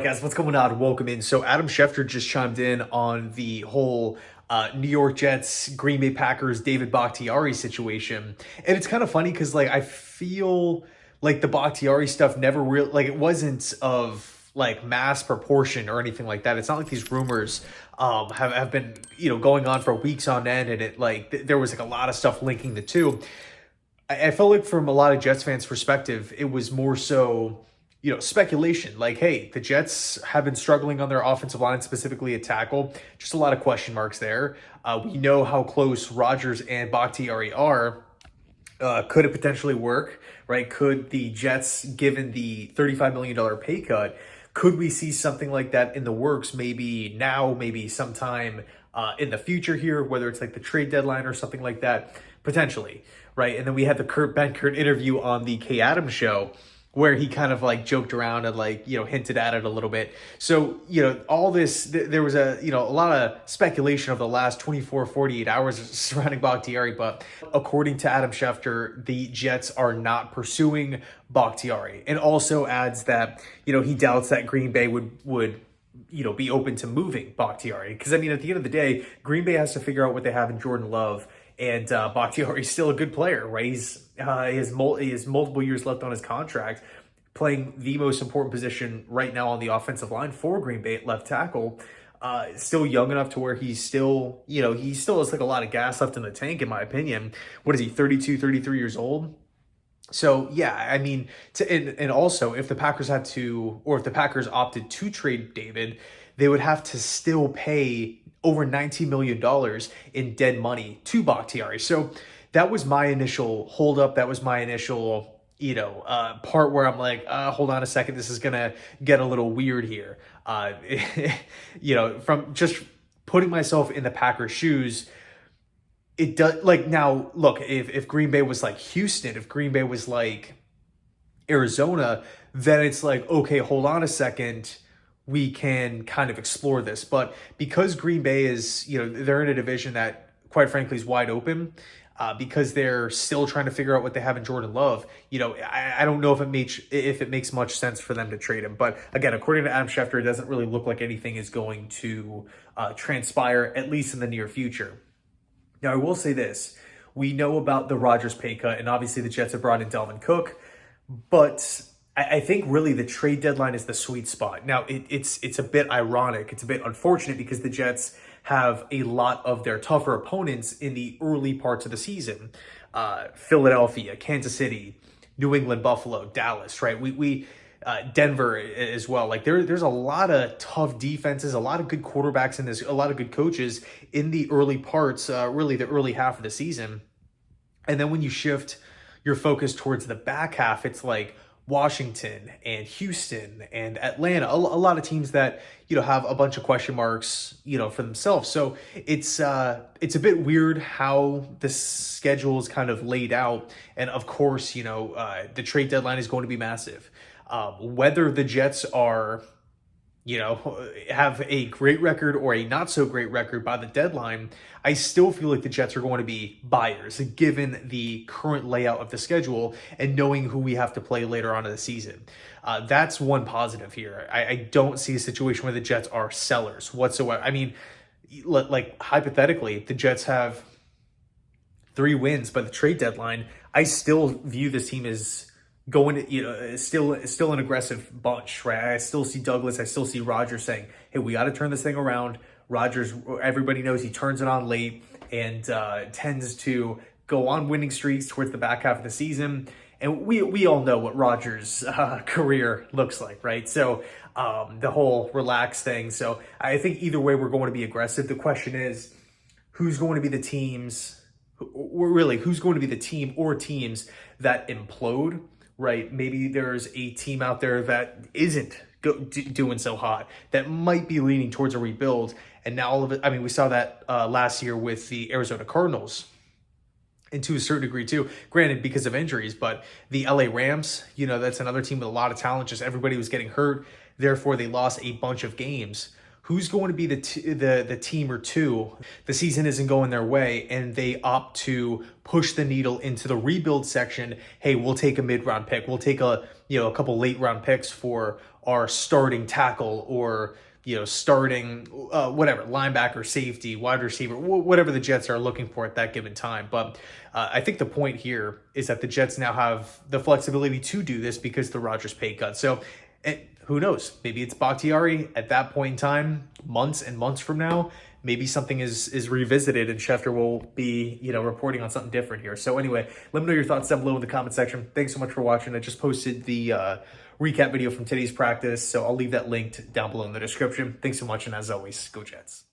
Guys, what's going on? Welcome in. So Adam Schefter just chimed in on the whole New York Jets, Green Bay Packers, David Bakhtiari situation. And it's kind of funny because I feel like the Bakhtiari stuff never real it wasn't of mass proportion or anything like that. It's not like these rumors have been, going on for weeks on end, and there was a lot of stuff linking the two. I felt like from a lot of Jets fans' perspective, it was more so, speculation. Hey, the Jets have been struggling on their offensive line, specifically at tackle. Just a lot of question marks there. We know how close Rodgers and Bakhtiari are. Could it potentially work, right? Could the Jets, given the $35 million pay cut, could we see something like that in the works? Maybe now, maybe sometime in the future here, whether it's the trade deadline or something like that, potentially, right? And then we had the Kurt Benkert interview on the Kay Adams show, where he kind of joked around and hinted at it a little bit. So, all this, there was a lot of speculation of the last 24, 48 hours surrounding Bakhtiari, but according to Adam Schefter, the Jets are not pursuing Bakhtiari, and also adds that, he doubts that Green Bay would be open to moving Bakhtiari. Because, at the end of the day, Green Bay has to figure out what they have in Jordan Love. And Bakhtiari is still a good player, right? He has multiple years left on his contract, playing the most important position right now on the offensive line for Green Bay at left tackle. Still young enough to where he's still, he still has a lot of gas left in the tank, in my opinion. What is he, 32, 33 years old? So, yeah, and also if the Packers if the Packers opted to trade David, they would have to still pay over $19 million in dead money to Bakhtiari. So that was my initial holdup. That was my initial, part where I'm hold on a second, this is going to get a little weird here. From just putting myself in the Packers' shoes, it does, now, look, if Green Bay was Houston, if Green Bay was Arizona, then it's okay, hold on a second, we can kind of explore this. But because Green Bay is, they're in a division that, quite frankly, is wide open, because they're still trying to figure out what they have in Jordan Love, I don't know if it makes much sense for them to trade him. But again, according to Adam Schefter, it doesn't really look like anything is going to transpire, at least in the near future. Now, I will say this. We know about the Rodgers pay cut, and obviously the Jets have brought in Dalvin Cook, but I think really the trade deadline is the sweet spot. Now, it's a bit ironic. It's a bit unfortunate because the Jets have a lot of their tougher opponents in the early parts of the season. Philadelphia, Kansas City, New England, Buffalo, Dallas, right? We Denver as well. There's a lot of tough defenses, a lot of good quarterbacks in this, a lot of good coaches in the early parts, really the early half of the season. And then when you shift your focus towards the back half, it's Washington and Houston and Atlanta, a lot of teams that, have a bunch of question marks, for themselves. So it's a bit weird how the schedule is kind of laid out. And of course, the trade deadline is going to be massive. Whether the Jets are, have a great record or a not so great record by the deadline, I still feel like the Jets are going to be buyers given the current layout of the schedule and knowing who we have to play later on in the season. That's one positive here. I don't see a situation where the Jets are sellers whatsoever. Hypothetically, if the Jets have 3 wins by the trade deadline, I still view this team as going to, still an aggressive bunch, right? I still see Douglas, I still see Rodgers saying, hey, we got to turn this thing around. Rodgers, everybody knows he turns it on late and tends to go on winning streaks towards the back half of the season. And we all know what Rodgers' career looks like, right? So the whole relaxed thing. So I think either way, we're going to be aggressive. The question is, who's going to be the teams, or really, who's going to be the team or teams that implode? Right, maybe there's a team out there that isn't doing so hot, that might be leaning towards a rebuild. And now all of it, we saw that last year with the Arizona Cardinals, and to a certain degree too, granted because of injuries, but the LA Rams, that's another team with a lot of talent, just everybody was getting hurt. Therefore, they lost a bunch of games. who's going to be the team or two, the season isn't going their way and they opt to push the needle into the rebuild section. Hey, we'll take a mid-round pick. We'll take a couple late-round picks for our starting tackle, or starting whatever, linebacker, safety, wide receiver, whatever the Jets are looking for at that given time. But I think the point here is that the Jets now have the flexibility to do this because the Rodgers pay cut. So who knows? Maybe it's Bakhtiari at that point in time, months and months from now. Maybe something is revisited and Schefter will be, reporting on something different here. So anyway, let me know your thoughts down below in the comment section. Thanks so much for watching. I just posted the recap video from today's practice, so I'll leave that linked down below in the description. Thanks so much, and as always, go Jets.